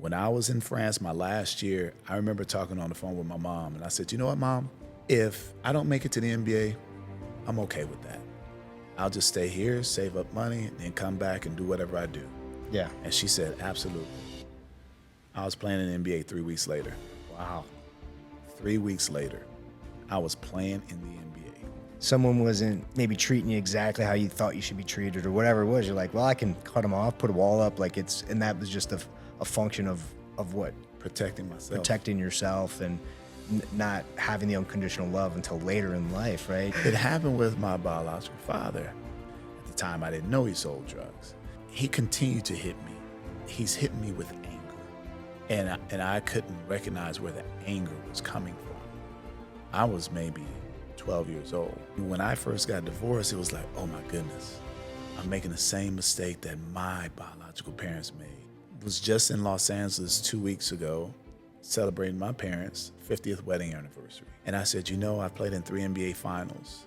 When I was in France my last year, I remember talking on the phone with my mom, and I said, you know what, Mom? If I don't make it to the NBA, I'm okay with that. I'll just stay here, save up money, and then come back and do whatever I do. Yeah. And she said, absolutely. I was playing in the NBA 3 weeks later. Wow. 3 weeks later, I was playing in the NBA. Someone wasn't maybe treating you exactly how you thought you should be treated or whatever it was. You're like, well, I can cut them off, put a wall up, like it's, and that was just a function of what? Protecting myself. Protecting yourself and not having the unconditional love until later in life, right? It happened with my biological father. At the time, I didn't know he sold drugs. He continued to hit me. He's hit me with anger. And I couldn't recognize where the anger was coming from. I was maybe 12 years old. When I first got divorced, it was like, oh my goodness, I'm making the same mistake that my biological parents made. I was just in Los Angeles 2 weeks ago, celebrating my parents' 50th wedding anniversary. And I said, you know, I've played in 3 NBA finals,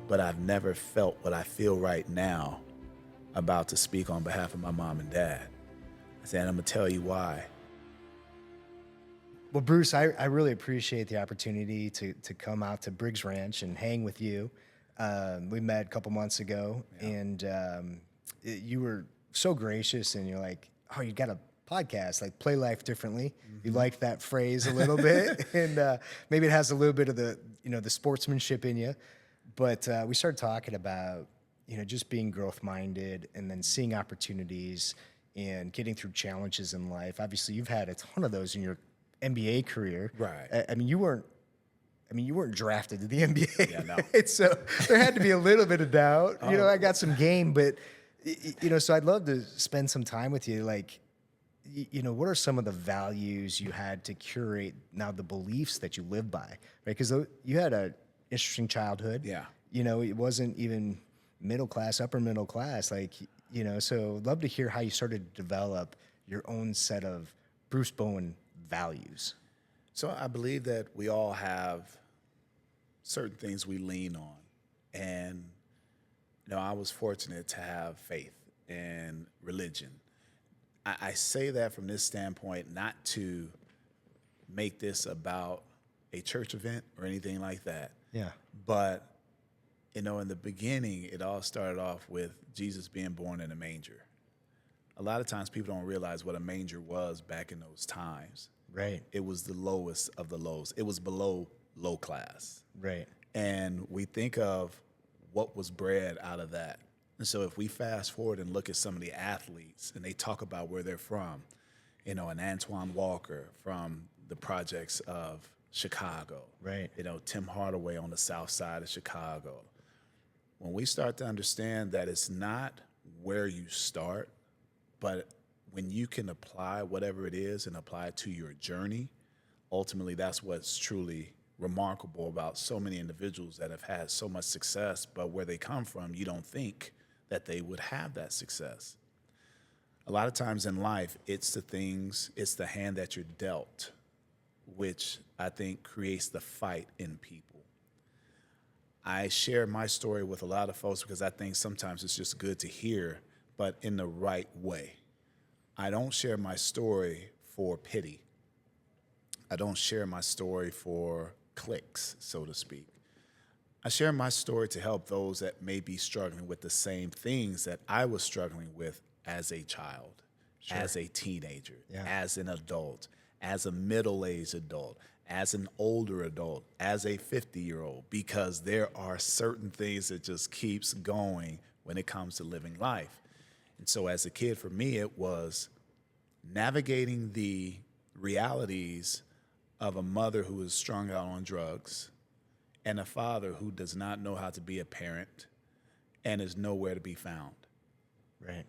but I've never felt what I feel right now about to speak on behalf of my mom and dad. I said, and I'm gonna tell you why. Well, Bruce, I really appreciate the opportunity to come out to Briggs Ranch and hang with you. We met a couple months ago, and you were so gracious, and you're like, oh, you got a podcast, like Play Life Differently. You like that phrase a little bit, and maybe it has a little bit of the sportsmanship in you. But we started talking about just being growth minded, and then seeing opportunities and getting through challenges in life. Obviously, you've had a ton of those in your NBA career. Right. I mean, you weren't drafted to the NBA. Yeah, no. Right? So there had to be a little bit of doubt. I got some game, but so I'd love to spend some time with you. Like, what are some of the values you had to curate now the beliefs that you live by, right? Because you had an interesting childhood. Yeah. It wasn't even middle class, upper middle class. Like, so I'd love to hear how you started to develop your own set of Bruce Bowen values. So I believe that we all have certain things we lean on. And, I was fortunate to have faith and religion. I say that from this standpoint, not to make this about a church event or anything like that. Yeah. But, in the beginning, it all started off with Jesus being born in a manger. A lot of times people don't realize what a manger was back in those times. Right. It was the lowest of the lows. It was below low class. Right. And we think of what was bred out of that. And so if we fast forward and look at some of the athletes and they talk about where they're from, an Antoine Walker from the projects of Chicago. Right. Tim Hardaway on the south side of Chicago. When we start to understand that it's not where you start, but when you can apply whatever it is and apply it to your journey, ultimately that's what's truly remarkable about so many individuals that have had so much success, but where they come from, you don't think that they would have that success. A lot of times in life, it's the hand that you're dealt, which I think creates the fight in people. I share my story with a lot of folks because I think sometimes it's just good to hear, but in the right way. I don't share my story for pity. I don't share my story for clicks, so to speak. I share my story to help those that may be struggling with the same things that I was struggling with as a child, Sure. as a teenager, Yeah. as an adult, as a middle-aged adult, as an older adult, as a 50-year-old, because there are certain things that just keeps going when it comes to living life. And so as a kid, for me, it was navigating the realities of a mother who is strung out on drugs and a father who does not know how to be a parent and is nowhere to be found. Right.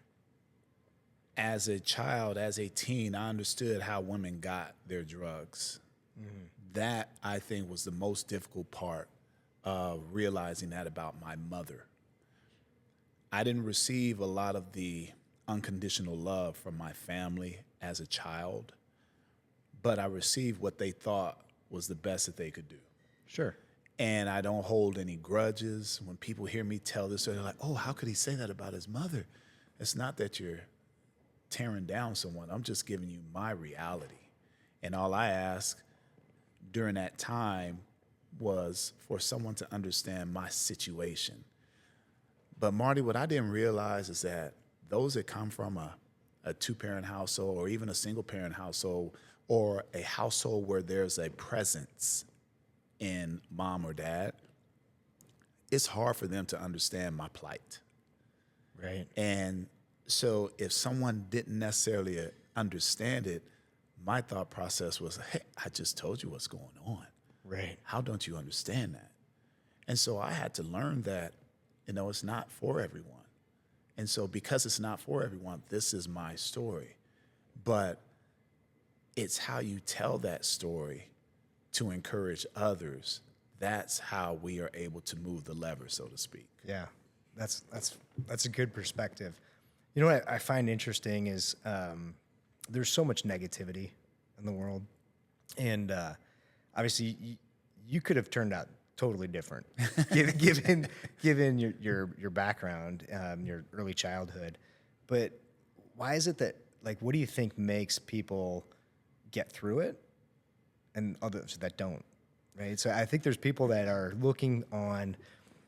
As a child, as a teen, I understood how women got their drugs. Mm-hmm. That, I think, was the most difficult part of realizing that about my mother. I didn't receive a lot of the unconditional love from my family as a child, but I received what they thought was the best that they could do. Sure. And I don't hold any grudges. When people hear me tell this, they're like, oh, how could he say that about his mother? It's not that you're tearing down someone. I'm just giving you my reality. And all I ask during that time was for someone to understand my situation. But Marty, what I didn't realize is that those that come from a two-parent household or even a single-parent household or a household where there's a presence in mom or dad, it's hard for them to understand my plight. Right. And so if someone didn't necessarily understand it, my thought process was, hey, I just told you what's going on. Right. How don't you understand that? And so I had to learn that, it's not for everyone. And so because it's not for everyone, this is my story. But it's how you tell that story to encourage others. That's how we are able to move the lever, so to speak. Yeah, that's a good perspective. You know what I find interesting is there's so much negativity in the world, and obviously you could have turned out totally different, given your background, your early childhood. But why is it that, like, what do you think makes people get through it and others that don't? Right. So I think there's people that are looking on,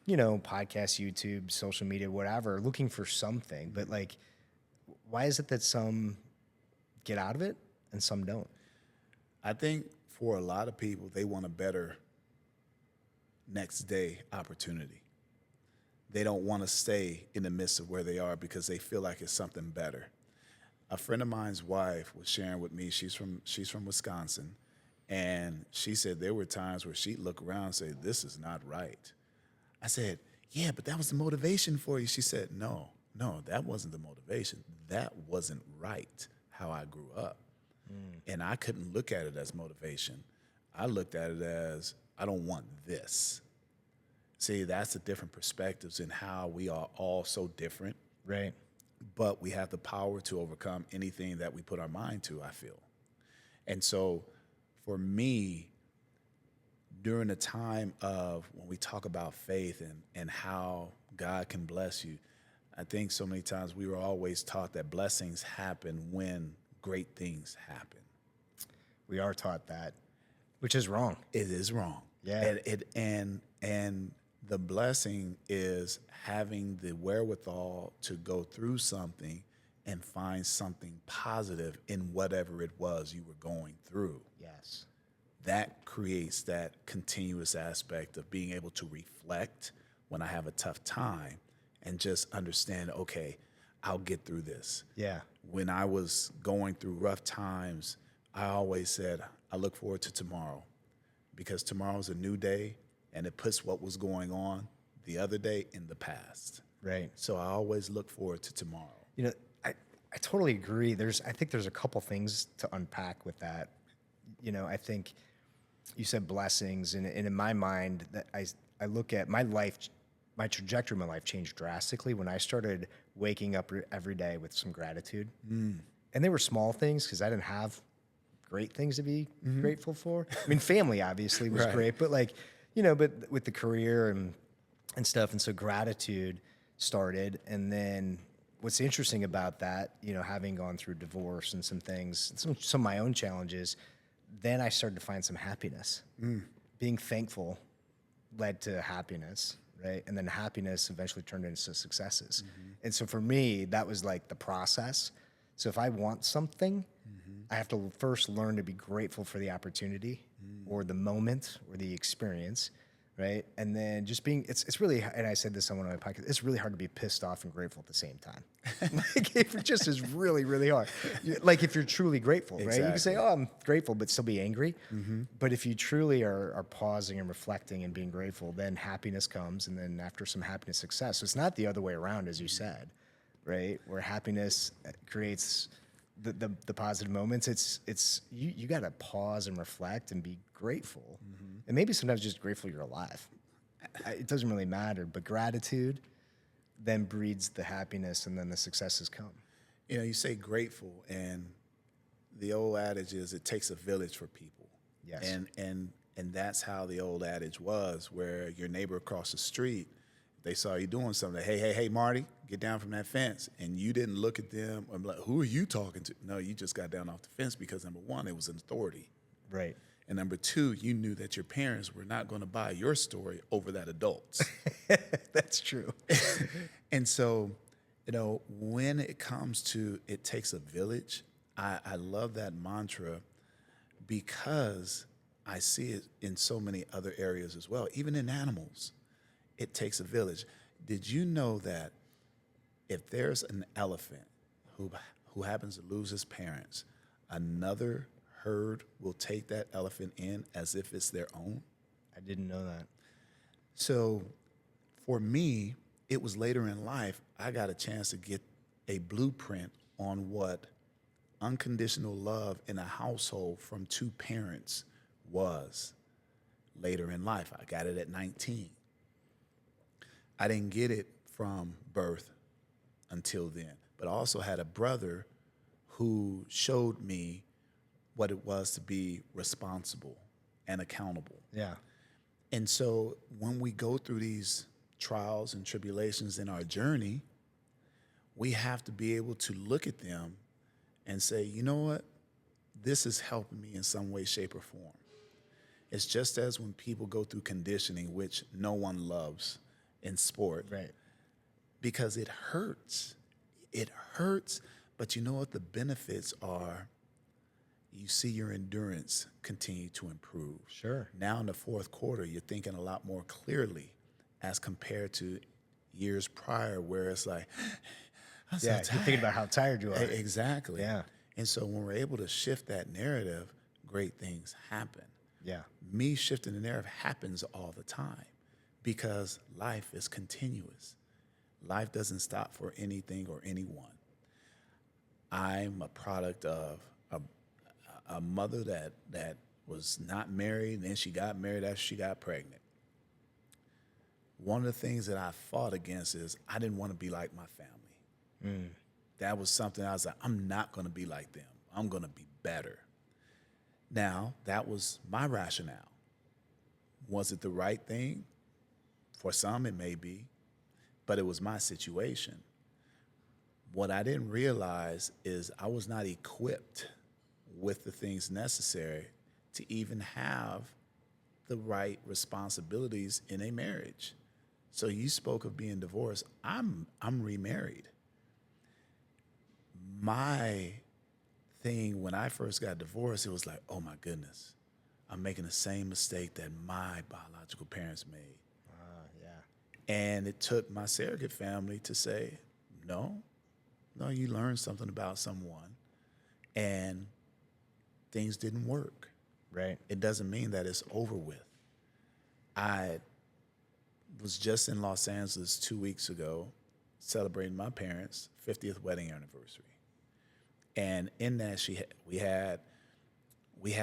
podcasts, YouTube, social media, whatever, looking for something. But, like, why is it that some get out of it and some don't? I think for a lot of people, they want a better next day opportunity. They don't want to stay in the midst of where they are because they feel like it's something better. A friend of mine's wife was sharing with me, she's from Wisconsin, and she said there were times where she'd look around and say, this is not right. I said, yeah, but that was the motivation for you. She said, no, that wasn't the motivation. That wasn't right how I grew up. And I couldn't look at it as motivation. I looked at it as, I don't want this. See, that's the different perspectives in how we are all so different. Right. But we have the power to overcome anything that we put our mind to, I feel. And so for me, during the time of when we talk about faith and how God can bless you, I think so many times we were always taught that blessings happen when great things happen. We are taught that, which is wrong. It is wrong. Yeah. And the blessing is having the wherewithal to go through something and find something positive in whatever it was you were going through. Yes. That creates that continuous aspect of being able to reflect when I have a tough time and just understand, okay, I'll get through this. Yeah. When I was going through rough times, I always said, I look forward to tomorrow because tomorrow's a new day and it puts what was going on the other day in the past. Right. So I always look forward to tomorrow. I totally agree. I think there's a couple things to unpack with that. I think you said blessings, and in my mind, that I look at my life, my trajectory of my life changed drastically when I started waking up every day with some gratitude. And they were small things because I didn't have great things to be grateful for. I mean, family obviously was Right. great, but but with the career and stuff, and so gratitude started. And then what's interesting about that, having gone through divorce and some things, some of my own challenges, then I started to find some happiness. Being thankful led to happiness, right? And then happiness eventually turned into successes. And so for me, that was like the process. So if I want something, I have to first learn to be grateful for the opportunity or the moment or the experience, right? And then just it's really, and I said this on one of my podcasts, it's really hard to be pissed off and grateful at the same time. Like, it just is really, really hard. Like, if you're truly grateful, right? You can say, oh, I'm grateful, but still be angry. But if you truly are pausing and reflecting and being grateful, then happiness comes, and then after some happiness, success. So it's not the other way around, as you said, right? Where happiness creates the positive moments. It's you got to pause and reflect and be grateful, and maybe sometimes just grateful you're alive. It doesn't really matter, but gratitude then breeds the happiness, and then the successes come. You say grateful, and the old adage is it takes a village for people. Yes. And that's how the old adage was, where your neighbor across the street they saw you doing something. Hey, Marty, get down from that fence. And you didn't look at them and be like, who are you talking to? No, you just got down off the fence because, number one, it was an authority. Right. And number two, you knew that your parents were not going to buy your story over that adult's. That's true. And so, when it comes to it takes a village, I love that mantra because I see it in so many other areas as well, even in animals. It takes a village. Did you know that if there's an elephant who happens to lose his parents, another herd will take that elephant in as if it's their own? I didn't know that. So for me, it was later in life, I got a chance to get a blueprint on what unconditional love in a household from two parents was later in life. I got it at 19. I didn't get it from birth until then, but I also had a brother who showed me what it was to be responsible and accountable. Yeah. And so when we go through these trials and tribulations in our journey, we have to be able to look at them and say, you know what? This is helping me in some way, shape, or form. It's just as when people go through conditioning, which no one loves in sport, Right. because it hurts. It hurts, but you know what the benefits are? You see your endurance continue to improve. Sure. Now in the fourth quarter, you're thinking a lot more clearly as compared to years prior where it's like, I'm so Yeah. You're tired. thinking about how tired you are. Exactly. Yeah. And so when we're able to shift that narrative, great things happen. Yeah. Me shifting the narrative happens all the time because life is continuous. Life doesn't stop for anything or anyone. I'm a product of a mother that was not married, and then she got married after she got pregnant. One of the things that I fought against is I didn't want to be like my family. That was something I was like, I'm not going to be like them. I'm going to be better. Now, that was my rationale. Was it the right thing? For some, it may be, but it was my situation. What I didn't realize is I was not equipped with the things necessary to even have the right responsibilities in a marriage. So you spoke of being divorced. I'm remarried. My thing when I first got divorced, it was like, oh my goodness, I'm making the same mistake that my biological parents made. Yeah. And it took my surrogate family to say, no, you learned something about someone and things didn't work. Right. It doesn't mean that it's over with. I was just in Los Angeles 2 weeks ago celebrating my parents' 50th wedding anniversary. And in that we had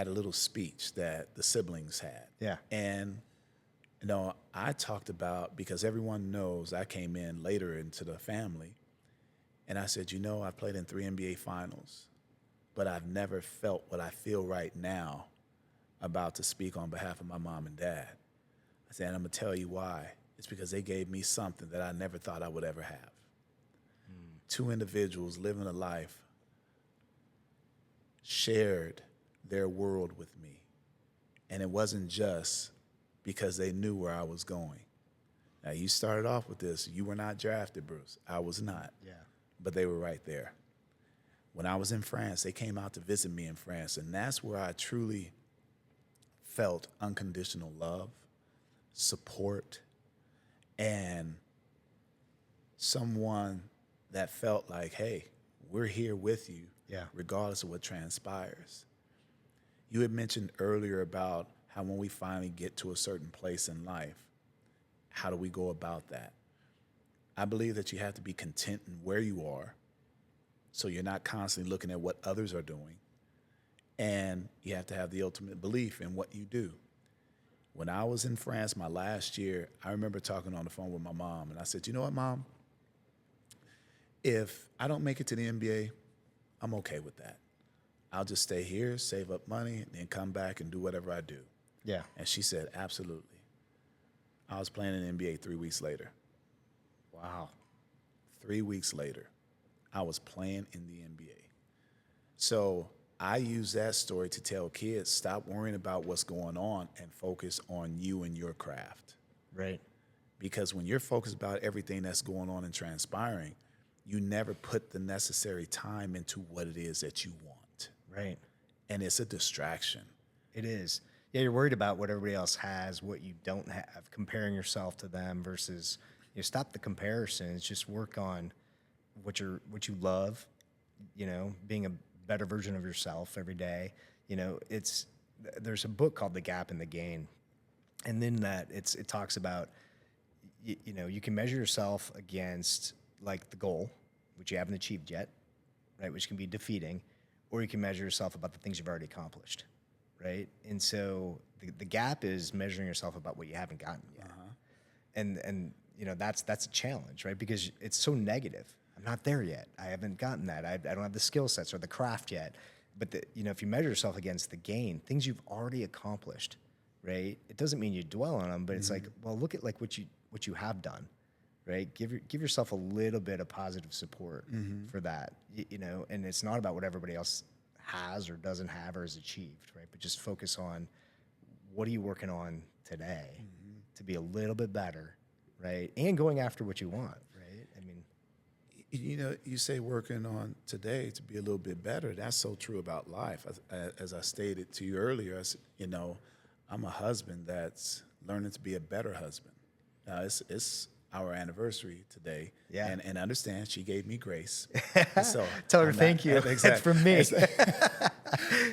a little speech that the siblings had. Yeah. And I talked about, because everyone knows I came in later into the family, and I said, I played in 3 NBA finals, but I've never felt what I feel right now about to speak on behalf of my mom and dad. I said, and I'm going to tell you why. It's because they gave me something that I never thought I would ever have. 2 individuals living a life shared their world with me. And it wasn't just because they knew where I was going. Now, you started off with this. You were not drafted, Bruce. I was not. Yeah. But they were right there. When I was in France, they came out to visit me in France, and that's where I truly felt unconditional love, support, and someone that felt like, hey, we're here with you, Yeah. regardless of what transpires. You had mentioned earlier about how when we finally get to a certain place in life, how do we go about that? I believe that you have to be content in where you are, so you're not constantly looking at what others are doing, and you have to have the ultimate belief in what you do. When I was in France my last year, I remember talking on the phone with my mom, and I said, you know what, Mom? If I don't make it to the NBA, I'm okay with that. I'll just stay here, save up money, and then come back and do whatever I do. Yeah. And she said, absolutely. I was playing in the NBA 3 weeks later. Wow. 3 weeks later, I was playing in the NBA. So I use that story to tell kids, stop worrying about what's going on and focus on you and your craft. Right. Because when you're focused about everything that's going on and transpiring, you never put the necessary time into what it is that you want. Right. And it's a distraction. It is. Yeah, you're worried about what everybody else has, what you don't have, comparing yourself to them versus stop the comparisons, just work on what you love, being a better version of yourself every day. There's a book called The Gap and the Gain. And then it talks about you can measure yourself against like the goal, which you haven't achieved yet, right? Which can be defeating, or you can measure yourself about the things you've already accomplished, right? And so the gap is measuring yourself about what you haven't gotten yet, and that's a challenge, right? Because it's so negative. I'm not there yet. I haven't gotten that. I don't have the skill sets or the craft yet. But if you measure yourself against the gain, things you've already accomplished, right? It doesn't mean you dwell on them, but it's like, well, look at like what you have done, right? Give yourself a little bit of positive support for that, and it's not about what everybody else has or doesn't have or has achieved, right? But just focus on what are you working on today to be a little bit better, right? And going after what you want, right? I mean, you say working on today to be a little bit better. That's so true about life. As I stated to you earlier, I'm a husband that's learning to be a better husband. It's our anniversary today. Yeah. And understand she gave me grace. So tell her thank you. Exactly. That's from me.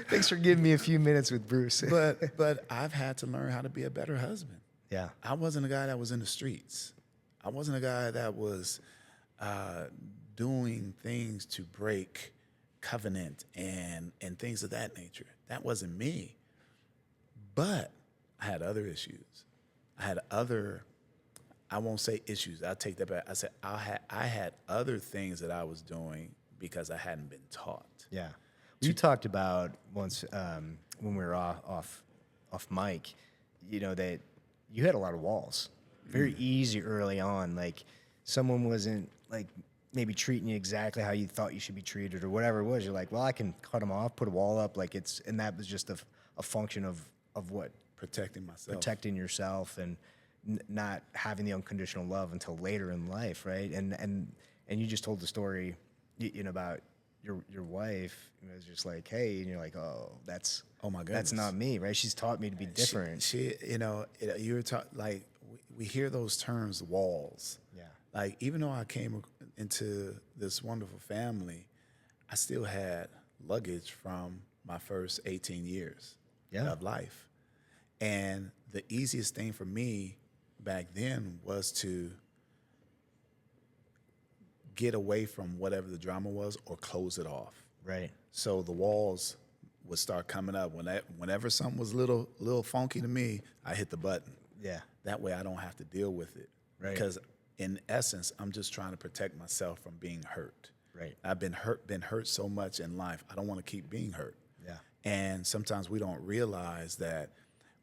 Thanks for giving me a few minutes with Bruce. But I've had to learn how to be a better husband. Yeah. I wasn't a guy that was in the streets. I wasn't a guy that was doing things to break covenant and things of that nature. That wasn't me. But I had other issues. I won't say issues. I'll take that back. I said I had other things that I was doing because I hadn't been taught. Yeah. You talked about once when we were off mic, that you had a lot of walls. Very easy early on. Like someone wasn't like maybe treating you exactly how you thought you should be treated or whatever it was. You're like, well, I can cut them off, put a wall up. Like and that was just a function of what? Protecting myself. Protecting yourself and not having the unconditional love until later in life, right? And you just told the story, about your wife. It was just like, hey, and you're like, oh my goodness, that's not me, right? She's taught me to be different. She you were taught, like we hear those terms, walls. Yeah. Like even though I came into this wonderful family, I still had luggage from my first 18 years of life. And the easiest thing for me back then was to get away from whatever the drama was or close it off. Right. So the walls would start coming up. Whenever something was a little funky to me, I hit the button. Yeah. That way I don't have to deal with it. Right. Because in essence, I'm just trying to protect myself from being hurt. Right. I've been hurt so much in life. I don't want to keep being hurt. Yeah. And sometimes we don't realize that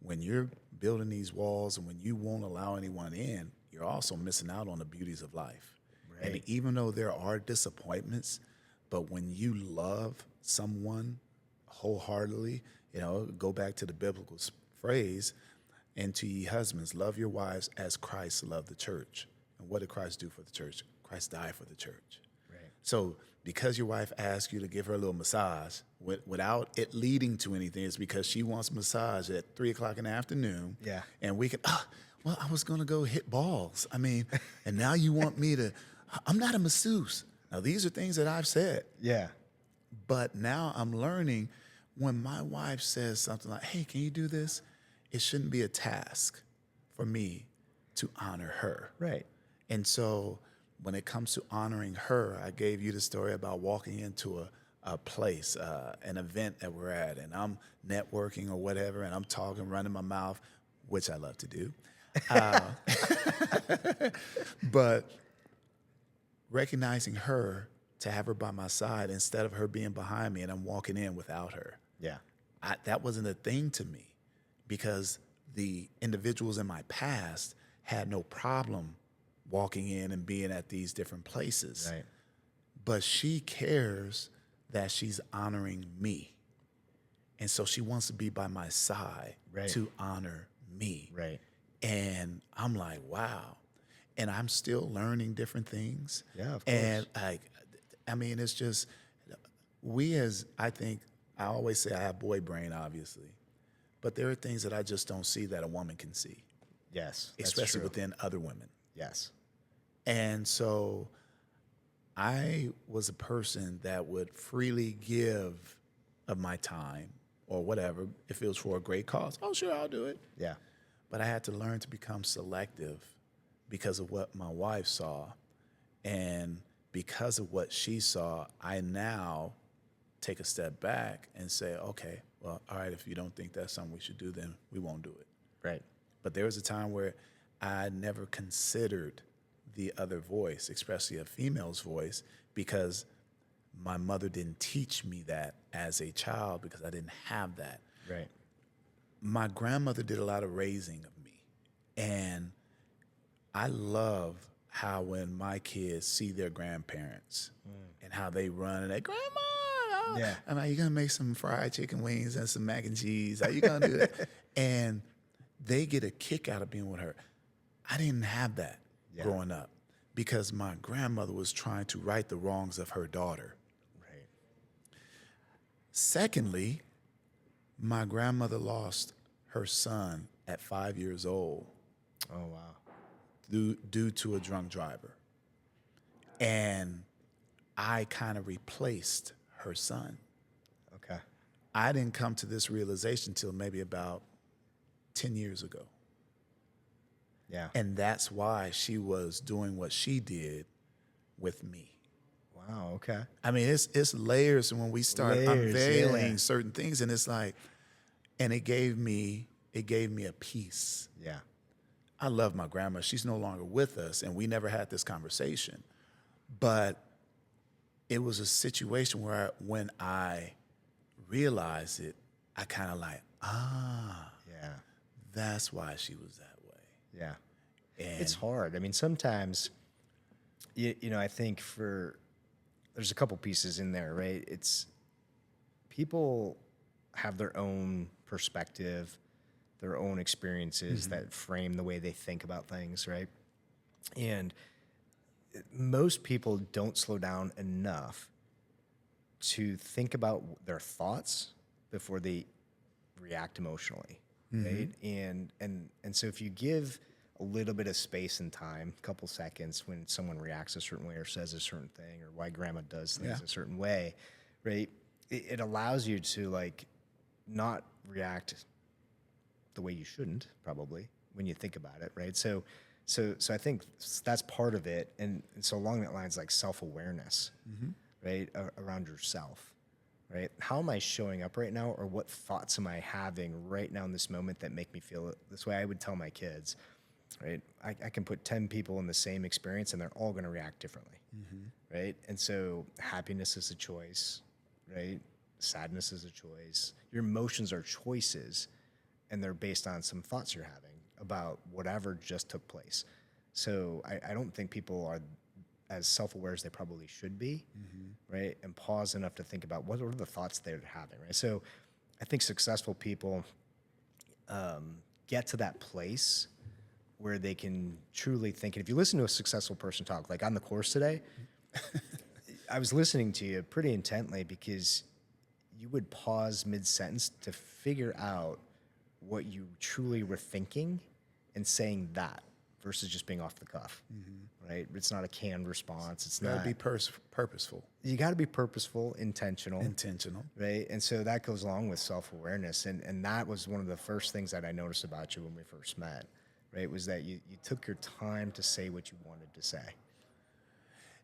when you're building these walls and when you won't allow anyone in, you're also missing out on the beauties of life. Right. And even though there are disappointments, but when you love someone wholeheartedly, go back to the biblical phrase, and to ye husbands, love your wives as Christ loved the church. And what did Christ do for the church? Christ died for the church. Right. So because your wife asks you to give her a little massage without it leading to anything, it's because she wants massage at 3:00 in the afternoon. Yeah. And we can, well, I was going to go hit balls. I mean, and now you want me to, I'm not a masseuse. Now, these are things that I've said. Yeah. But now I'm learning when my wife says something like, hey, can you do this? It shouldn't be a task for me to honor her. Right. And so when it comes to honoring her, I gave you the story about walking into a place, an event that we're at, and I'm networking or whatever, and I'm talking, running my mouth, which I love to do. But recognizing her, to have her by my side instead of her being behind me and I'm walking in without her. Yeah. That wasn't a thing to me because the individuals in my past had no problem walking in and being at these different places. Right. But she cares that she's honoring me. And so she wants to be by my side Right. to honor me. Right. And I'm like, wow. And I'm still learning different things. Yeah, of course. And I mean, it's just, I think, I always say I have boy brain, obviously. But there are things that I just don't see that a woman can see, Yes. That's especially true. within other women. Yes. And so I was a person that would freely give of my time or whatever if it was for a great cause. Oh, sure, I'll do it. Yeah. But I had to learn to become selective because of what my wife saw. And because of what she saw, I now take a step back and say, okay, well, all right, if you don't think that's something we should do, then we won't do it. Right. But there was a time where I never considered the other voice, especially a female's voice, because my mother didn't teach me that as a child because I didn't have that. Right. My grandmother did a lot of raising of me. And I love how when my kids see their grandparents and how they run and they, Grandma, Yeah. I'm like, you gonna make some fried chicken wings and some mac and cheese? Are you gonna do that? And they get a kick out of being with her. I didn't have that growing up because my grandmother was trying to right the wrongs of her daughter. Right. Secondly, my grandmother lost her son at 5 years old Oh, wow. due to a drunk driver. And I kind of replaced her son. Okay. I didn't come to this realization until maybe about 10 years ago. Yeah. And that's why she was doing what she did with me. Wow. Okay. I mean, it's layers when we start Layers, unveiling yeah. certain things, and it's like, and it gave me a peace. Yeah. I love my grandma. She's no longer with us, and we never had this conversation. But it was a situation where when I realized it, I kind of like, Yeah. that's why she was that way. Yeah. And It's hard. I mean, sometimes, you know, I think there's a couple pieces in there, right? It's people have their own perspective, their own experiences that frame the way they think about things, right? And most people don't slow down enough to think about their thoughts before they react emotionally, right? And so if you give a little bit of space and time, a couple seconds when someone reacts a certain way or says a certain thing or why grandma does things a certain way, right? It allows you to like not react the way you shouldn't probably when you think about it, right? So I think that's part of it, and so along that lines, like self-awareness, right, around yourself, right? How am I showing up right now, or what thoughts am I having right now in this moment that make me feel this way? I would tell my kids, right, I can put 10 people in the same experience, and they're all going to react differently, right? And so happiness is a choice, right? Sadness is a choice. Your emotions are choices, and they're based on some thoughts you're having about whatever just took place. So I don't think people are as self-aware as they probably should be, right? And pause enough to think about what are the thoughts they're having, right? So I think successful people get to that place where they can truly think. And if you listen to a successful person talk, like on the course today, I was listening to you pretty intently because you would pause mid-sentence to figure out what you truly were thinking and saying that versus just being off the cuff, right? It's not a canned response. It's gotta not. be purposeful, You got to be purposeful, intentional, right? And so that goes along with self-awareness. And that was one of the first things that I noticed about you when we first met, right? Was that you took your time to say what you wanted to say.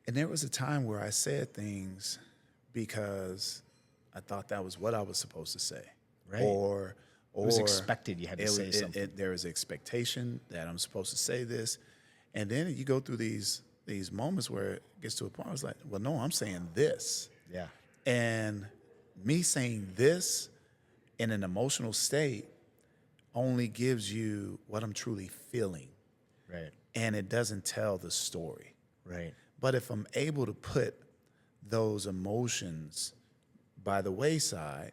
And there was a time where I said things because I thought that was what I was supposed to say, Right. Or It was expected you had to say it, something. there was expectation that I'm supposed to say this, and then you go through these moments where it gets to a point. I was like, well, no, I'm saying this, Yeah. and me saying this in an emotional state only gives you what I'm truly feeling. Right. and it doesn't tell the story. Right. But if I'm able to put those emotions by the wayside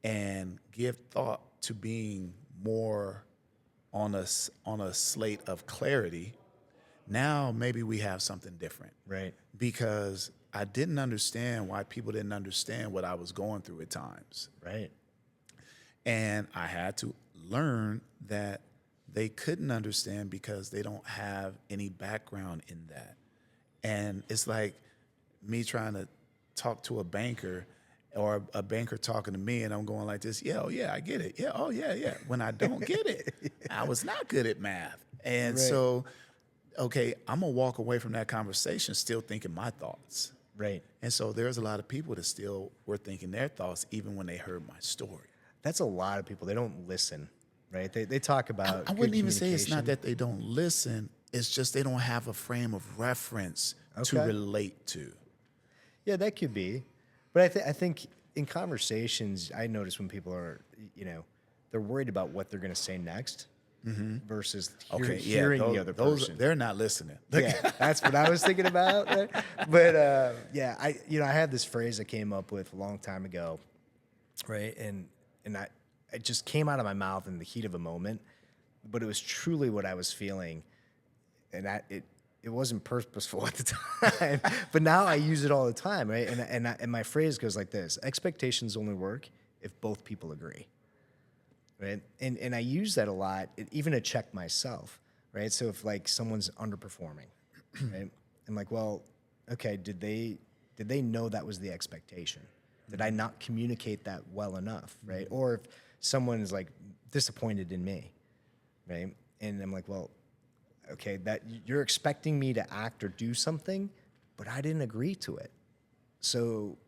and give thought to being more on a slate of clarity, now maybe we have something different. Right. Because I didn't understand why people didn't understand what I was going through at times. Right. And I had to learn that they couldn't understand because they don't have any background in that. And it's like me trying to talk to a banker or a banker talking to me, and I'm going like this, yeah, oh yeah, I get it. Yeah, oh yeah, yeah. When I don't get it, I was not good at math. And so, okay, I'm going to walk away from that conversation still thinking my thoughts. Right. And so there's a lot of people that still were thinking their thoughts even when they heard my story. That's a lot of people. They don't listen, right? They talk about I good wouldn't even say it's not communication. that they don't listen. It's just they don't have a frame of reference to Okay. relate to. Yeah, that could be. But I think in conversations, I notice when people are, they're worried about what they're going to say next versus hearing the other person. They're not listening. Yeah, that's what I was thinking about. Right? But I had this phrase I came up with a long time ago, right? And it just came out of my mouth in the heat of a moment, but it was truly what I was feeling, and it wasn't purposeful at the time. But now I use it all the time, right? And my phrase goes like this: expectations only work if both people agree. Right. And I use that a lot, even to check myself. Right. So if like someone's underperforming, right, I'm like, well, okay, did they know that was the expectation? Did I not communicate that well enough? Right. Or if someone is like disappointed in me, right, and I'm like, well, okay, that you're expecting me to act or do something, but I didn't agree to it. So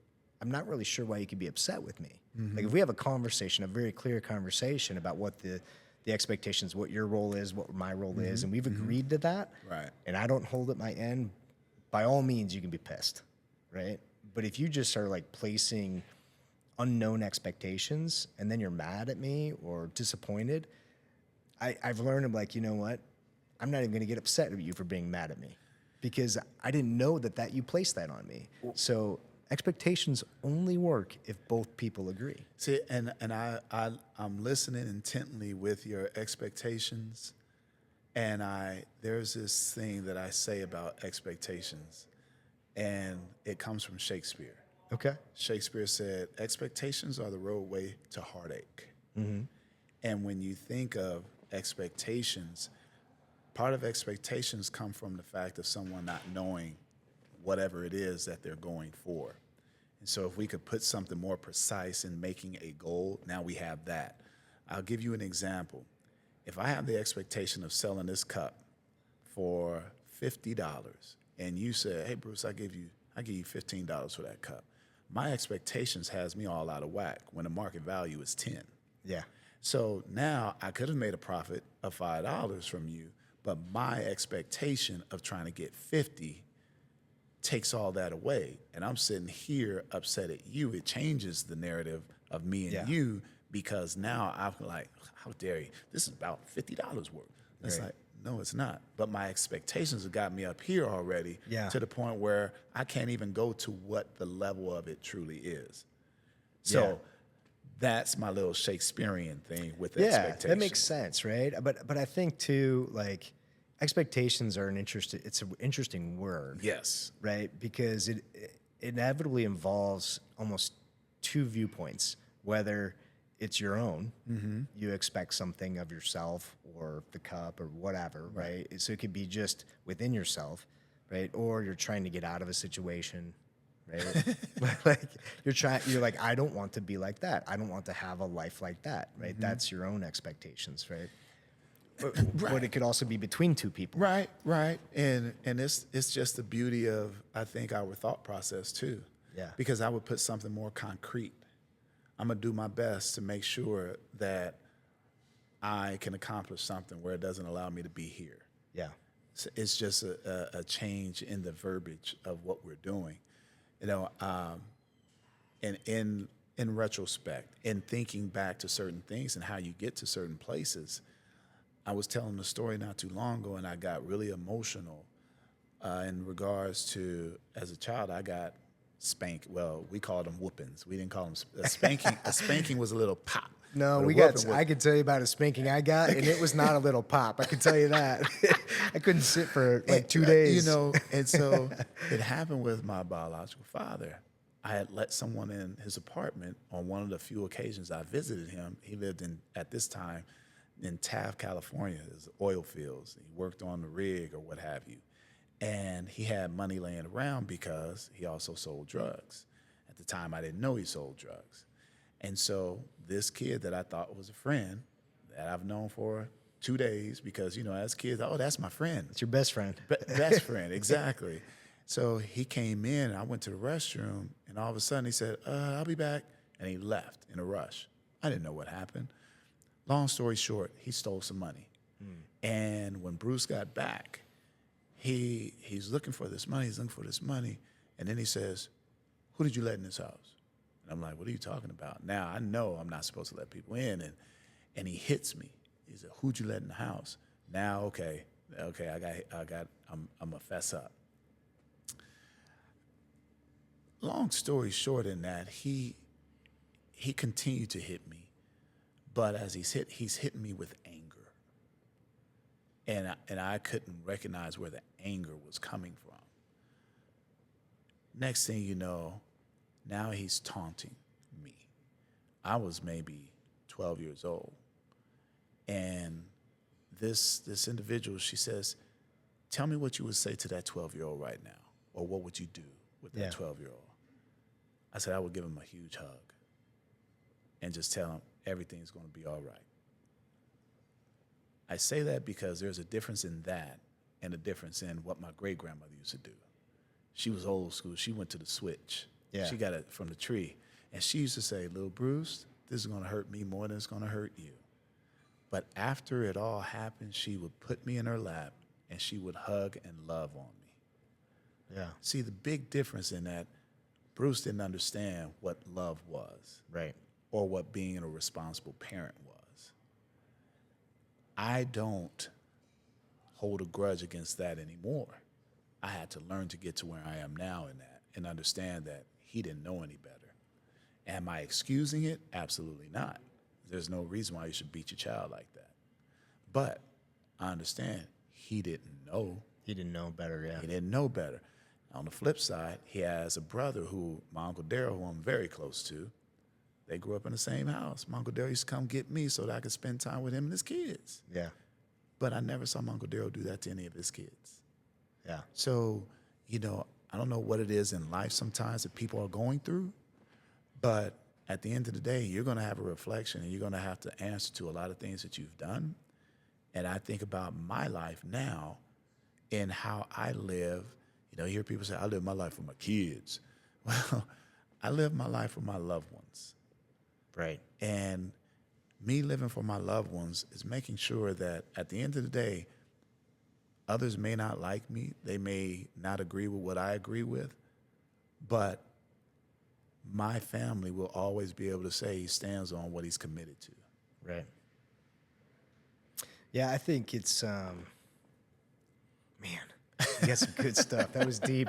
I'm not really sure why you could be upset with me. Like if we have a conversation, a very clear conversation about what the expectations, what your role is, what my role is, and we've agreed to that, Right. and I don't hold at my end, by all means, you can be pissed, right? But if you just are like placing unknown expectations and then you're mad at me or disappointed, I've learned, I'm like, you know what? I'm not even going to get upset at you for being mad at me because I didn't know that you placed that on me. So expectations only work if both people agree. See, and I'm listening intently with your expectations, and there's this thing that I say about expectations, and it comes from Shakespeare. Okay. Shakespeare said, expectations are the roadway to heartache. And when you think of expectations, part of expectations come from the fact of someone not knowing whatever it is that they're going for. And so if we could put something more precise in making a goal, now we have that. I'll give you an example. If I have the expectation of selling this cup for $50 and you said, hey, Bruce, I give you $15 for that cup. My expectations has me all out of whack when the market value is 10. Yeah. So now I could have made a profit of $5 from you, but my expectation of trying to get 50 takes all that away. And I'm sitting here upset at you. It changes the narrative of me and you because now I'm like, how dare you? This is about $50 worth. It's like, no, it's not. But my expectations have got me up here already to the point where I can't even go to what the level of it truly is. So that's my little Shakespearean thing with expectations. That makes sense, right? But I think too, like, expectations are it's an interesting word. Yes. Right? Because it inevitably involves almost two viewpoints, whether it's your own, you expect something of yourself or the cup or whatever, right? So it could be just within yourself, right? Or you're trying to get out of a situation, right? Like you're like, I don't want to be like that. I don't want to have a life like that, right? That's your own expectations, right? But it could also be between two people. Right. And it's just the beauty of, I think, our thought process too. Yeah. Because I would put something more concrete. I'm going to do my best to make sure that I can accomplish something where it doesn't allow me to be here. Yeah. So it's just a change in the verbiage of what we're doing. And in retrospect, in thinking back to certain things and how you get to certain places, I was telling the story not too long ago, and I got really emotional in regards to, as a child, I got spanked. Well, we called them whoopings. We didn't call them a spanking. A spanking was a little pop. No, But a we got. whooping was, I could tell you about a spanking I got, and it was not a little pop. I can tell you that. I couldn't sit for like 2 days. you know, and so it happened with my biological father. I had let someone in his apartment on one of the few occasions I visited him. He lived at this time in Taft, California. There's oil fields. He worked on the rig or what have you. And he had money laying around because he also sold drugs. At the time, I didn't know he sold drugs. And so this kid that I thought was a friend that I've known for 2 days, because, you know, as kids, oh, that's my friend. It's your best friend. Best friend, exactly. So he came in, and I went to the restroom, and all of a sudden he said, I'll be back. And he left in a rush. I didn't know what happened. Long story short, he stole some money. And when Bruce got back, he's looking for this money. He's looking for this money. And then he says, who did you let in this house? And I'm like, what are you talking about? Now, I know I'm not supposed to let people in. And he hits me. He said, who'd you let in the house? Now, okay, I'm a fess up. Long story short in that, he continued to hit me. But as he's hitting me with anger. And I couldn't recognize where the anger was coming from. Next thing you know, now he's taunting me. I was maybe 12 years old. And this individual, she says, tell me what you would say to that 12-year-old right now, or what would you do with that 12-year-old? I said, I would give him a huge hug and just tell him everything's going to be all right. I say that because there's a difference in that and a difference in what my great-grandmother used to do. She was old school. She went to the switch. Yeah. She got it from the tree. And she used to say, little Bruce, this is going to hurt me more than it's going to hurt you. But after it all happened, she would put me in her lap and she would hug and love on me. Yeah. See, the big difference in that, Bruce didn't understand what love was. Right. Or what being a responsible parent was. I don't hold a grudge against that anymore. I had to learn to get to where I am now in that and understand that he didn't know any better. Am I excusing it? Absolutely not. There's no reason why you should beat your child like that. But I understand he didn't know. He didn't know better, yeah. He didn't know better. On the flip side, he has a brother who, my Uncle Daryl, who I'm very close to, they grew up in the same house. My Uncle Daryl used to come get me so that I could spend time with him and his kids. Yeah. But I never saw my Uncle Daryl do that to any of his kids. Yeah. So, you know, I don't know what it is in life sometimes that people are going through, but at the end of the day, you're going to have a reflection and you're going to have to answer to a lot of things that you've done. And I think about my life now and how I live. You know, you hear people say, I live my life for my kids. Well, I live my life for my loved ones. Right. And me living for my loved ones is making sure that at the end of the day, others may not like me. They may not agree with what I agree with. But my family will always be able to say he stands on what he's committed to. Right. Yeah, I think it's, man, you got some good stuff. That was deep.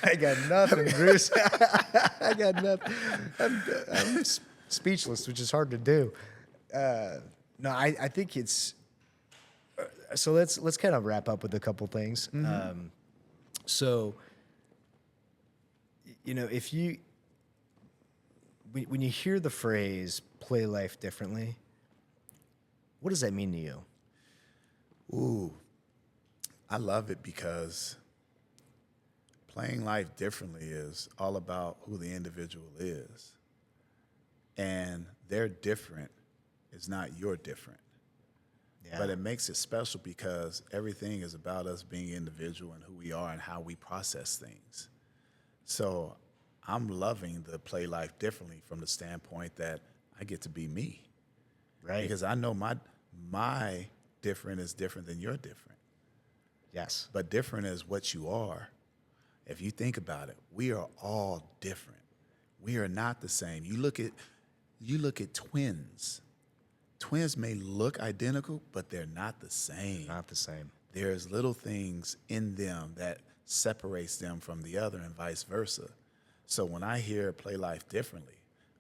I got nothing, Bruce. I got nothing. I'm speechless, which is hard to do. No, I think it's, so let's kind of wrap up with a couple things. Mm-hmm. So, you know, when you hear the phrase play life differently, what does that mean to you? Ooh, I love it because playing life differently is all about who the individual is. And their different is not your different. Yeah. But it makes it special because everything is about us being individual and who we are and how we process things. So I'm loving the play life differently from the standpoint that I get to be me. Right. Because I know my different is different than your different. Yes. But different is what you are. If you think about it, we are all different. We are not the same. You look at twins. twins may look identical, but they're not the same. Not the same. There's little things in them that separates them from the other and vice versa. So when I hear play life differently,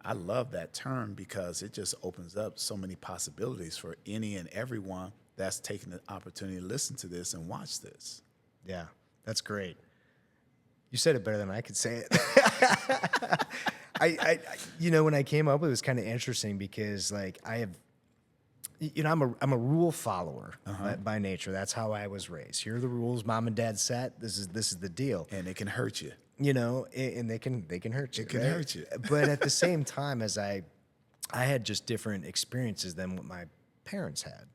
I love that term because it just opens up so many possibilities for any and everyone that's taking the opportunity to listen to this and watch this. Yeah, that's great. You said it better than I could say it. When I came up with it was kind of interesting because like I have, I'm a rule follower by nature. That's how I was raised. Here are the rules mom and dad set. This is the deal. And it can hurt you. And they can hurt you. It can hurt you. But at the same time, as I had just different experiences than what my parents had.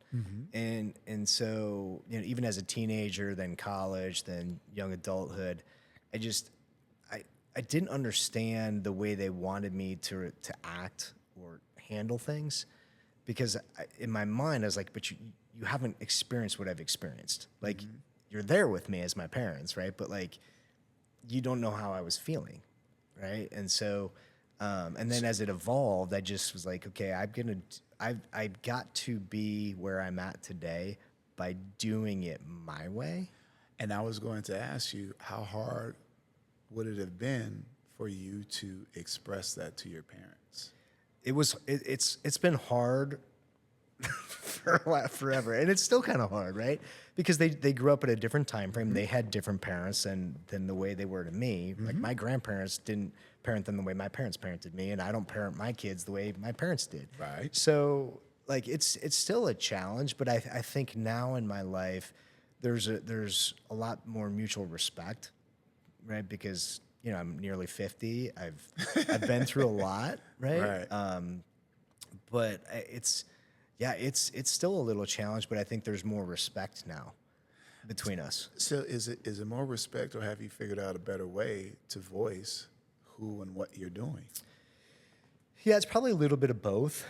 And so, even as a teenager, then college, then young adulthood, I didn't understand the way they wanted me to act or handle things, because in my mind I was like, but you haven't experienced what I've experienced. Like you're there with me as my parents, right? But like you don't know how I was feeling, right? And so, and then as it evolved, I just was like, okay, I've got to be where I'm at today by doing it my way. And I was going to ask you, how hard would it have been for you to express that to your parents? It's been hard for forever, and it's still kind of hard, right? Because they grew up at a different time frame. They had different parents than the way they were to me. Like my grandparents didn't parent them the way my parents parented me, and I don't parent my kids the way my parents did. Right. So like it's still a challenge, but I think now in my life there's a lot more mutual respect, right? Because I'm nearly 50. I've been through a lot, right? Right. But it's still a little challenge, but I think there's more respect now between us. So is it more respect, or have you figured out a better way to voice who and what you're doing? Yeah, it's probably a little bit of both.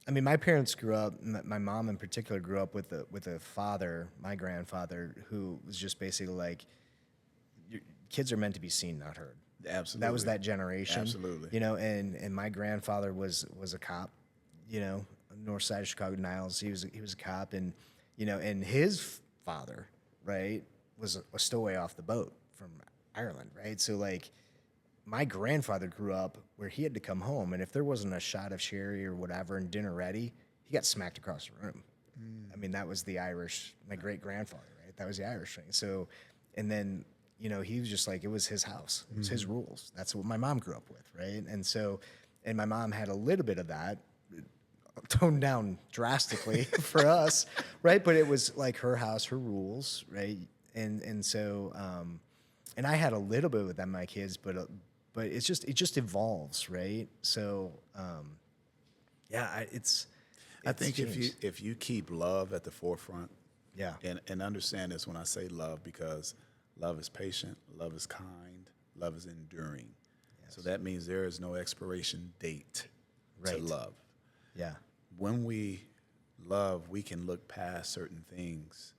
I mean, my parents grew up. My mom in particular grew up with a father, my grandfather, who was just basically like, kids are meant to be seen, not heard. Absolutely. That was that generation. Absolutely. And my grandfather was a cop, north side of Chicago, Niles. He was a cop, and and his father, right, was a stowaway off the boat from Ireland, right? So like my grandfather grew up where he had to come home, and if there wasn't a shot of sherry or whatever and dinner ready, he got smacked across the room. I mean, that was the Irish, my great grandfather, right? That was the Irish thing. So, and then he was just like, it was his house. It was his rules. That's what my mom grew up with, right? And so, and my mom had a little bit of that, toned down drastically for us, right? But it was like her house, her rules, right? And so, and I had a little bit with them, my kids, but it just evolves, right? So, I think if you keep love at the forefront, yeah, and understand this when I say love, because love is patient, love is kind, love is enduring. Yes. So that means there is no expiration date to love. Yeah. When we love, we can look past certain things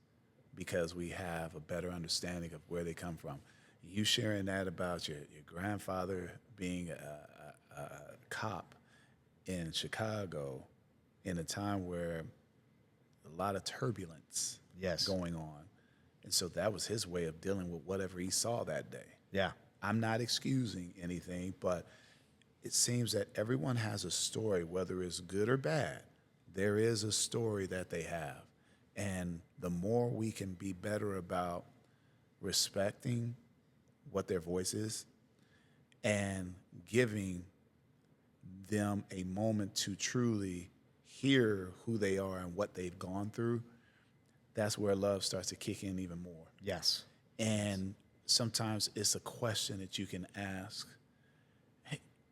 because we have a better understanding of where they come from. You sharing that about your grandfather being a cop in Chicago in a time where a lot of turbulence going on. And so that was his way of dealing with whatever he saw that day. Yeah. I'm not excusing anything, but it seems that everyone has a story, whether it's good or bad. There is a story that they have. And the more we can be better about respecting what their voice is and giving them a moment to truly hear who they are and what they've gone through, that's where love starts to kick in even more. Yes. And sometimes it's a question that you can ask.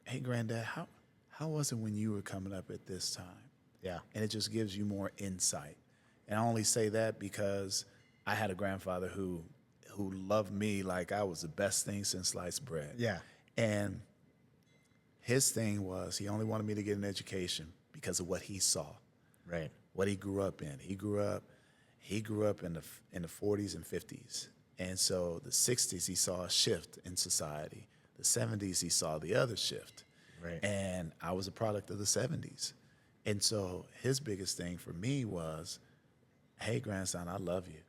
Hey, Granddad, how was it when you were coming up at this time? Yeah. And it just gives you more insight. And I only say that because I had a grandfather who loved me like I was the best thing since sliced bread. Yeah. And his thing was he only wanted me to get an education because of what he saw. Right. What he grew up in. He grew up in the 40s and 50s. And so the 60s, he saw a shift in society. The 70s, he saw the other shift. Right. And I was a product of the 70s. And so his biggest thing for me was, hey, grandson, I love you.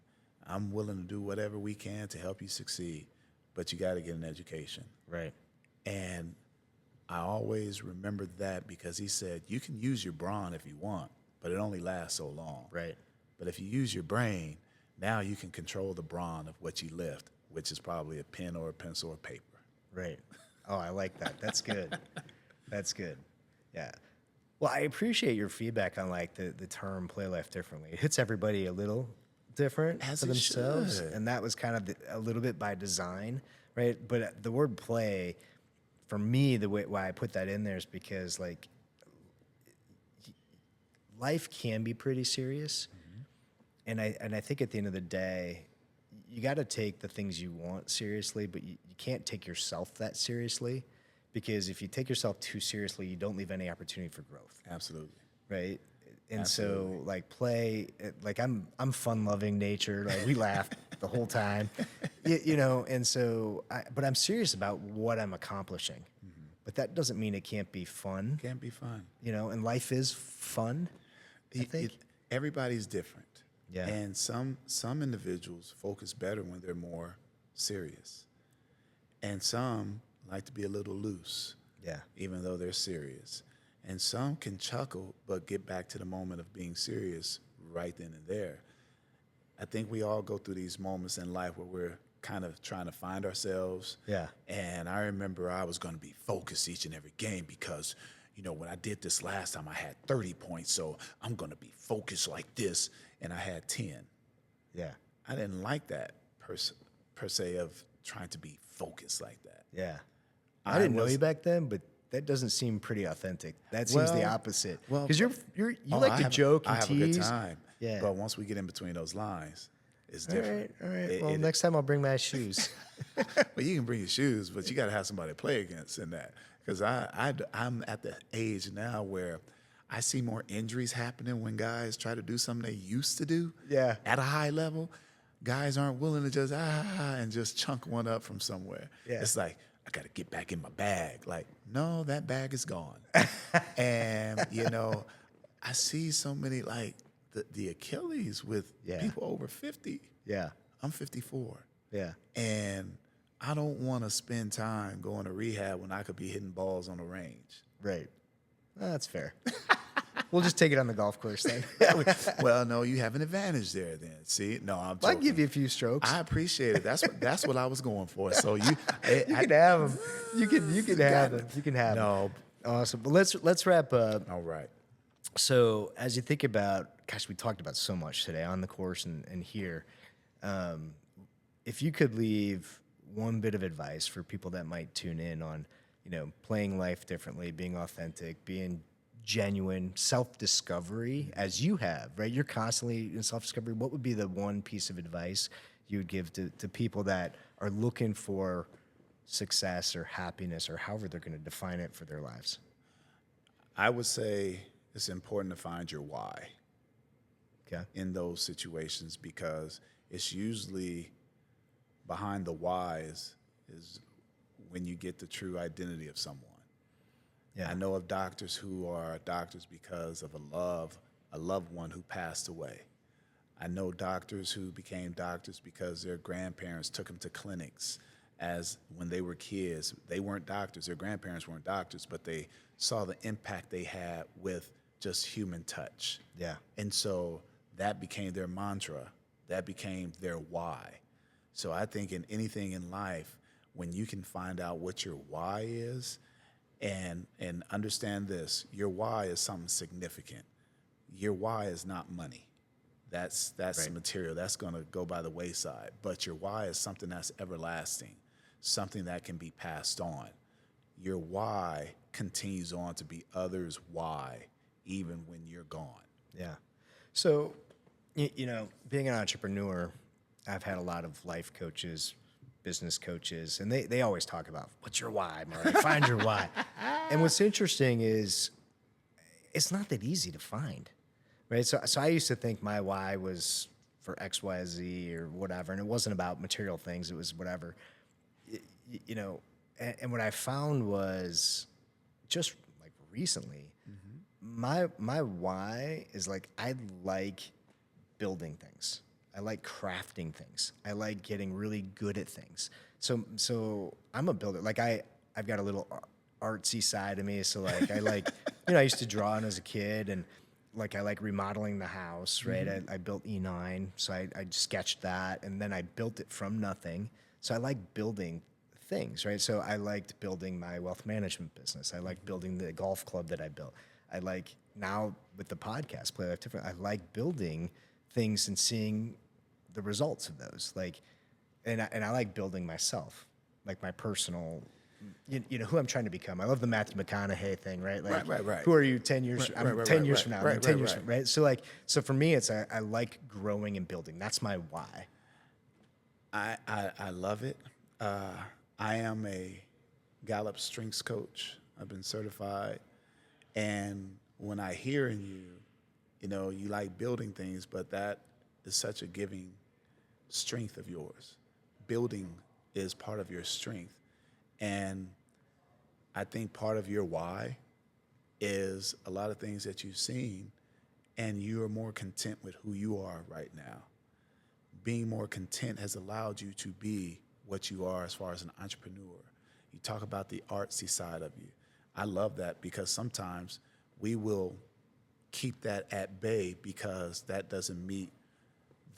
I'm willing to do whatever we can to help you succeed, but you got to get an education. Right. And I always remembered that because he said, you can use your brawn if you want, but it only lasts so long. Right. But if you use your brain, now you can control the brawn of what you lift, which is probably a pen or a pencil or paper. Right. Oh, I like that. That's good. That's good. Yeah. Well, I appreciate your feedback on like the term play life differently. It hits everybody a little different As for it themselves. should. And that was kind of a little bit by design, right? But the word play, for me, the way why I put that in there is because like life can be pretty serious. And I think at the end of the day, you got to take the things you want seriously, but you can't take yourself that seriously, because if you take yourself too seriously, you don't leave any opportunity for growth. Absolutely. Right. And Absolutely. so like play, like I'm fun loving nature. Like we laugh the whole time, you know? And so, but I'm serious about what I'm accomplishing, but that doesn't mean it can't be fun, Can't be fun. you know, and life is fun. I think. Everybody's different. Yeah. And some individuals focus better when they're more serious. And some like to be a little loose, Yeah. even though they're serious. And some can chuckle, but get back to the moment of being serious right then and there. I think we all go through these moments in life where we're kind of trying to find ourselves. Yeah. And I remember I was going to be focused each and every game because, you know, when I did this last time, I had 30 points, so I'm going to be focused like this, and I had 10. Yeah. I didn't like that per se of trying to be focused like that. Yeah. I didn't know was- you back then, but that doesn't seem pretty authentic. That seems the Well, opposite. well, Because you Oh, like I to have- joke and I have tease. a good time. Yeah. But once we get in between those lines, it's All different. right. All right. It- Well, it- next time I'll bring my shoes. Well, you can bring your shoes, but you got to have somebody to play against in that. Because I'm at the age now where I see more injuries happening when guys try to do something they used to do. Yeah. At a high level, guys aren't willing to just and just chunk one up from somewhere. Yeah. It's like, I got to get back in my bag. Like, no, that bag is gone. And, you know, I see so many, like, the Achilles with Yeah. people over 50. Yeah. I'm 54. Yeah. And I don't want to spend time going to rehab when I could be hitting balls on the range. Right. That's fair. We'll just take it on the golf course then. Well, no, you have an advantage there then. See? No, I'm I'll joking. give you a few strokes. I appreciate it. That's what I was going for. So you You can have them. You can have them. You can have them. No. Awesome. But let's wrap up. All right. So as you think about, gosh, we talked about so much today on the course and here. If you could leave one bit of advice for people that might tune in on, you know, playing life differently, being authentic, being genuine, self-discovery, as you have, right? You're constantly in self-discovery. What would be the one piece of advice you would give to people that are looking for success or happiness or however they're going to define it for their lives? I would say it's important to find your why Okay. in those situations because it's usually behind the whys is when you get the true identity of someone. Yeah. I know of doctors who are doctors because of a loved one who passed away. I know doctors who became doctors because their grandparents took them to clinics as when they were kids. They weren't doctors, their grandparents weren't doctors, but they saw the impact they had with just human touch. Yeah. And so that became their mantra. That became their why. So I think in anything in life, when you can find out what your why is and understand this, your why is something significant. Your why is not money. That's Right. material. That's going to go by the wayside. But your why is something that's everlasting, something that can be passed on. Your why continues on to be others' why, even when you're gone. Yeah. So, you know, being an entrepreneur, I've had a lot of life coaches, business coaches, and they always talk about, what's your why, Marty? Find your why. And what's interesting is it's not that easy to find, right? So I used to think my why was for X, Y, Z or whatever, and it wasn't about material things. It was whatever, you know, and what I found was just like recently, my why is like I like building things. I like crafting things. I like getting really good at things. So I'm a builder. Like I've got a little artsy side of me. So like I like I used to draw when I was a kid, and like I like remodeling the house, right? I built E9, so I sketched that, and then I built it from nothing. So I like building things, right? So I liked building my wealth management business. I like building the golf club that I built. I like now with the podcast, Play Life Different. I like building things and seeing the results of those. Like, and I like building myself, like my personal. Who I'm trying to become. I love the Matthew McConaughey thing, right? Like, Right. Who are you 10 years? I'm 10 years from now. I'm 10 years Right. from right. So for me, it's I like growing and building. That's my why. I love it. I am a Gallup strengths coach. I've been certified. And when I hear in you, you like building things, but that is such a giving strength of yours. Building is part of your strength. And I think part of your why is a lot of things that you've seen, and you are more content with who you are right now. Being more content has allowed you to be what you are as far as an entrepreneur. You talk about the artsy side of you. I love that because sometimes we will keep that at bay because that doesn't meet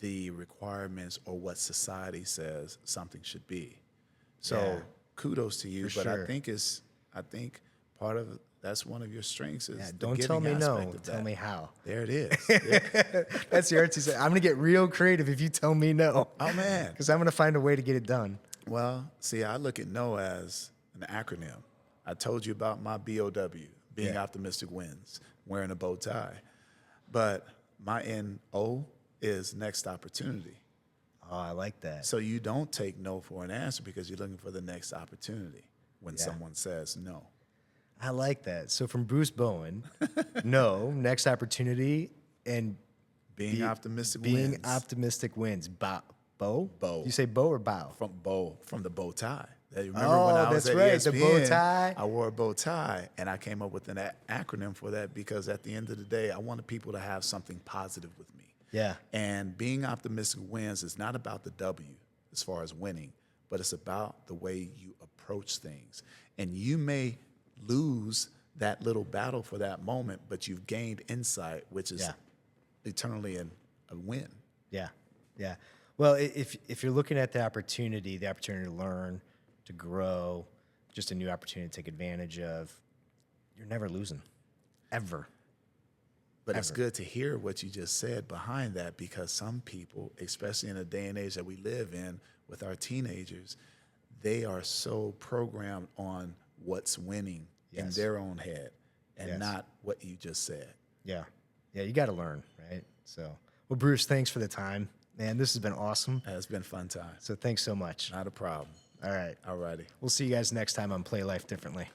the requirements or what society says something should be. So Yeah. kudos to you, For but sure. I think part of that's one of your strengths is the Don't tell giving me no. aspect of Tell that. me how. There it is. There- That's the artsy side. I'm gonna get real creative if you tell me no. Oh man. Because I'm gonna find a way to get it done. Well, see, I look at no as an acronym. I told you about my BOW, being Yeah. optimistic wins, wearing a bow tie. But my NO is next opportunity. Oh, I like that. So you don't take no for an answer because you're looking for the next opportunity when someone says no. I like that. So from Bruce Bowen, no, next opportunity, and Being optimistic being wins. optimistic wins. Bow? Bow. You say bow or bow? From the bow tie. Remember Oh, when I was that's at right, the bow ESPN, tie. I wore a bow tie, and I came up with an acronym for that because at the end of the day, I wanted people to have something positive with me. Yeah. And being optimistic wins is not about the W as far as winning, but it's about the way you approach things. And you may lose that little battle for that moment, but you've gained insight, which is Yeah. eternally a win. Yeah, yeah. Well, if you're looking at the opportunity to learn, to grow, just a new opportunity to take advantage of, you're never losing, ever. But it's good to hear what you just said behind that because some people, especially in the day and age that we live in with our teenagers, they are so programmed on what's winning in Yes. their own head and Yes. not what you just said. Yeah, yeah. You got to learn, right? So, well, Bruce, thanks for the time, man. This has been awesome. It's been a fun time. So, thanks so much. Not a problem. All right, All righty. we'll see you guys next time on Play Life Differently.